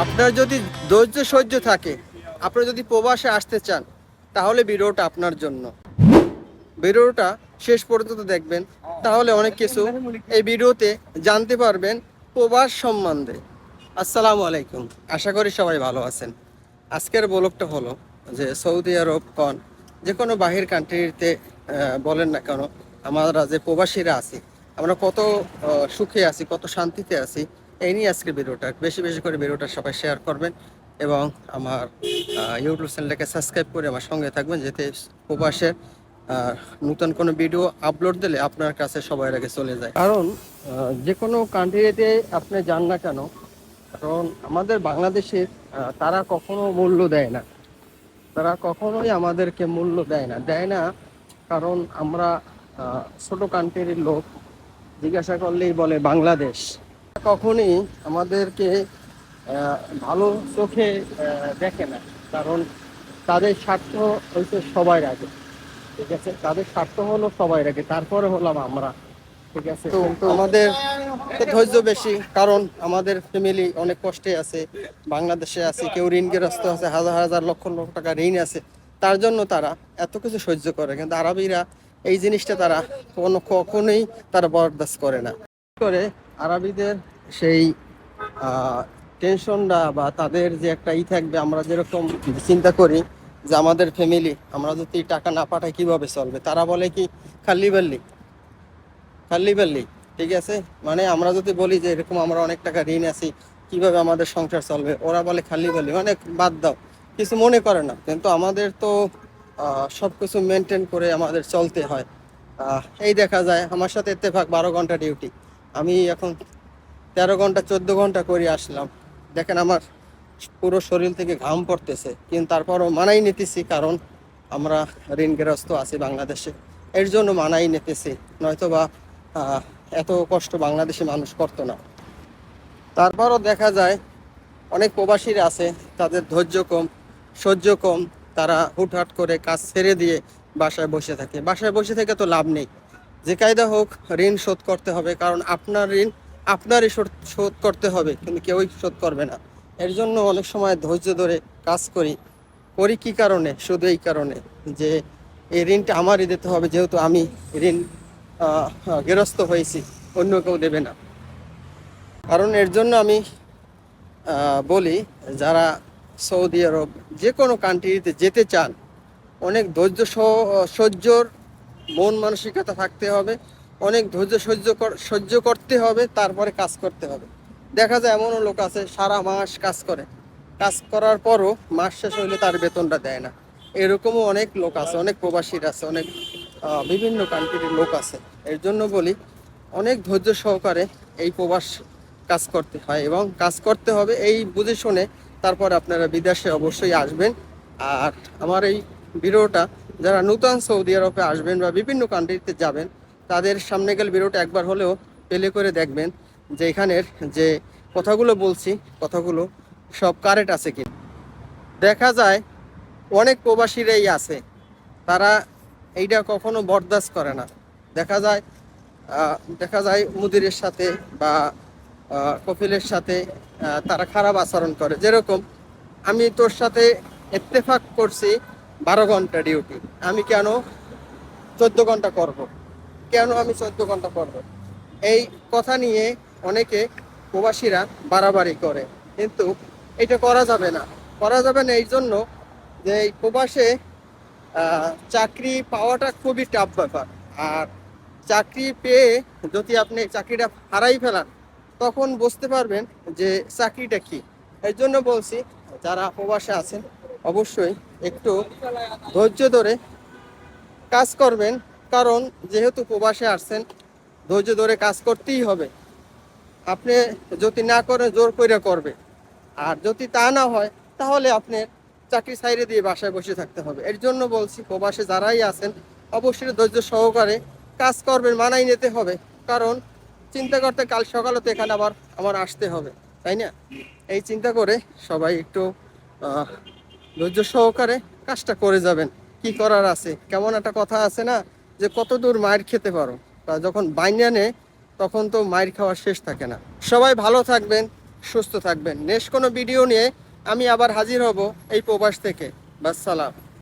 আপনার যদি ধৈর্য সহ্য থাকে, আপনি যদি প্রবাসে আসতে চান, তাহলে ভিডিওটা আপনার জন্য। ভিডিওটা শেষ পর্যন্ত দেখবেন, তাহলে অনেক কিছু এই ভিডিওতে জানতে পারবেন প্রবাস সম্বন্ধে। আসসালামু আলাইকুম, আশা করি সবাই ভালো আছেন। আজকের ব্লগটা হলো যে সৌদি আরব যে কোনো বাহির কান্ট্রিতে বলেন না কেন, আমরা যে প্রবাসীরা আছি, আমরা কত সুখে আছি, কত শান্তিতে আছি, এই নিয়ে আজকের ভিডিওটা। বেশি বেশি করে ভিডিওটা সবাই শেয়ার করবেন এবং আমার ইউটিউব চ্যানেলটাকে সাবস্ক্রাইব করে আমার সঙ্গে থাকবেন, যাতে প্রবাসের নতুন কোনো ভিডিও আপলোড দিলে আপনার কাছে সবার আগে চলে যায়। কারণ যে কোনো কান্ট্রিতে আপনি যান না কেন, কারণ আমাদের বাংলাদেশের তারা কখনো মূল্য দেয় না, তারা কখনোই আমাদেরকে মূল্য দেয় না। কারণ আমরা ছোট কান্ট্রির লোক, জিজ্ঞাসা করলেই বলে বাংলাদেশ। কখনই আমাদেরকে ভালো চোখে দেখে না, কারণ তাদের স্বার্থ হচ্ছে সবার আগে। ঠিক আছে, তাদের স্বার্থ হলো সবাই আগে, তারপরে হলাম আমরা। ঠিক আছে, তো আমাদের ধৈর্য বেশি, কারণ আমাদের ফ্যামিলি অনেক কষ্টে আছে, বাংলাদেশে আছে, কেউ ঋণগ্রস্ত আছে, হাজার হাজার লক্ষ লক্ষ টাকা ঋণ আছে, তার জন্য তারা এত কিছু সহ্য করে। কিন্তু আরবিরা এই জিনিসটা তারা কখনোই তারা বরদাস্ত করে না। করে আরবিদের সেই টেনশনটা বা তাদের যে একটা থাকবে, আমরা যেরকম চিন্তা করি যে আমাদের ফ্যামিলি, আমরা যদি টাকা না পাঠাই কিভাবে চলবে, তারা বলে কি খাল্লি বাল্লি খাল্লি বাল্লি। ঠিক আছে, মানে আমরা যদি বলি যে এরকম আমরা অনেক টাকা ঋণ আছি, কিভাবে আমাদের সংসার চলবে, ওরা বলে খাল্লি বাল্লি, মানে বাদ দাও, কিছু মনে করে না। কিন্তু আমাদের তো সব কিছু মেনটেন করে আমাদের চলতে হয়। এই দেখা যায় আমার সাথে ইত্তেফাক 12 ঘন্টা ডিউটি, আমি এখন 13 ঘন্টা 14 ঘন্টা করে আসলাম। দেখেন আমার পুরো শরীর থেকে ঘাম পড়তেছে, কিন্তু তারপরও মানাই নিতেছি, কারণ আমরা ঋণগ্রস্ত আছি বাংলাদেশে, এর জন্য মানাই নিতেছি। নয়তো বা এত কষ্ট বাংলাদেশে মানুষ করতো না। তারপরও দেখা যায় অনেক প্রবাসীরা আছে, তাদের ধৈর্য কম, সহ্য কম, তারা হুটহাট করে কাজ ছেড়ে দিয়ে বাসায় বসে থাকে। বাসায় বসে থেকে তো লাভ নেই, যে কায়দা হোক ঋণ শোধ করতে হবে, কারণ আপনার ঋণ আপনারই শোধ করতে হবে, কিন্তু কেউই শোধ করবে না। এর জন্য অনেক সময় ধৈর্য ধরে কাজ করি। কি কারণে? শুধু এই কারণে যে এই ঋণটা আমারই দিতে হবে, যেহেতু আমি ঋণ গেরস্ত হয়েছি, অন্য কেউ দেবে না। কারণ এর জন্য আমি বলি, যারা সৌদি আরব যে কোনো কান্ট্রিতে যেতে চান, অনেক ধৈর্য সহ্যর মন মানসিকতা থাকতে হবে, অনেক ধৈর্য সহ্য করতে হবে, তারপরে কাজ করতে হবে। দেখা যায় এমনও লোক আছে সারা মাস কাজ করে, কাজ করার পরও মাস শেষ হইলে তার বেতনটা দেয় না। এরকমও অনেক লোক আছে, অনেক প্রবাসীর আছে, অনেক বিভিন্ন কান্ট্রির লোক আছে। এর জন্য বলি, অনেক ধৈর্য সহকারে এই প্রবাস কাজ করতে হয় এবং কাজ করতে হবে এই বুঝে শুনে। তারপর আপনারা বিদেশে অবশ্যই আসবেন। আর আমার এই ভিডিওটা যারা নূতন সৌদি আরবে আসবেন বা বিভিন্ন কান্ট্রিতে যাবেন, তাদের সামনে গেলে ভিডিওটা একবার হলেও প্লে করে দেখবেন যে এখানের যে কথাগুলো বলছি, কথাগুলো সব কারেক্ট আছে কি। দেখা যায় অনেক প্রবাসীরাই আছে, তারা এইটা কখনো বরদাস্ত করে না। দেখা যায় মুদিরের সাথে বা কফিলের সাথে তারা খারাপ আচরণ করে। যেরকম আমি তোর সাথে ইত্তেফাক করছি 12 ঘন্টা ডিউটি, আমি কেন 14 ঘন্টা করব? কেন আমি 14 ঘন্টা করব? এই কথা নিয়ে অনেকে প্রবাসীরা বাড়াবাড়ি করে, কিন্তু এটা করা যাবে না। করা যাবে না এই জন্য যে এই প্রবাসে চাকরি পাওয়াটা খুবই টাফ ব্যাপার। আর চাকরি পেয়ে যদি আপনি চাকরিটা হারাই ফেলান, তখন বুঝতে পারবেন যে চাকরিটা কি। এর জন্য বলছি, যারা প্রবাসে আছেন অবশ্যই একটু ধৈর্য ধরে কাজ করবেন, কারণ যেহেতু প্রবাসে আসছেন, ধৈর্য ধরে কাজ করতেই হবে। আপনি যদি না করেন জোর করে করবে, আর যদি তা না হয় তাহলে আপনি চাকরি ছাইড়ে দিয়ে বাসায় বসে থাকতে হবে। এর জন্য বলছি, প্রবাসে যারাই আছেন অবশ্যই ধৈর্য সহকারে কাজ করবেন, মানাই নিতে হবে। কারণ চিন্তা করতে কাল সকালে তো এখানে আবার আমার আসতে হবে, তাই না? এই চিন্তা করে সবাই একটু ধৈর্য সহকারে কাজটা করে যাবেন। কি করার আছে, কেমন একটা কথা আছে না, যে কত দূর মায়ের খেতে পারো, যখন বাইনা নেয় তখন তো মায়ের খাওয়ার শেষ থাকে না। সবাই ভালো থাকবেন, সুস্থ থাকবেন। নেক্সট কোনো ভিডিও নিয়ে আমি আবার হাজির হব এই প্রবাস থেকে। বাসসালাম।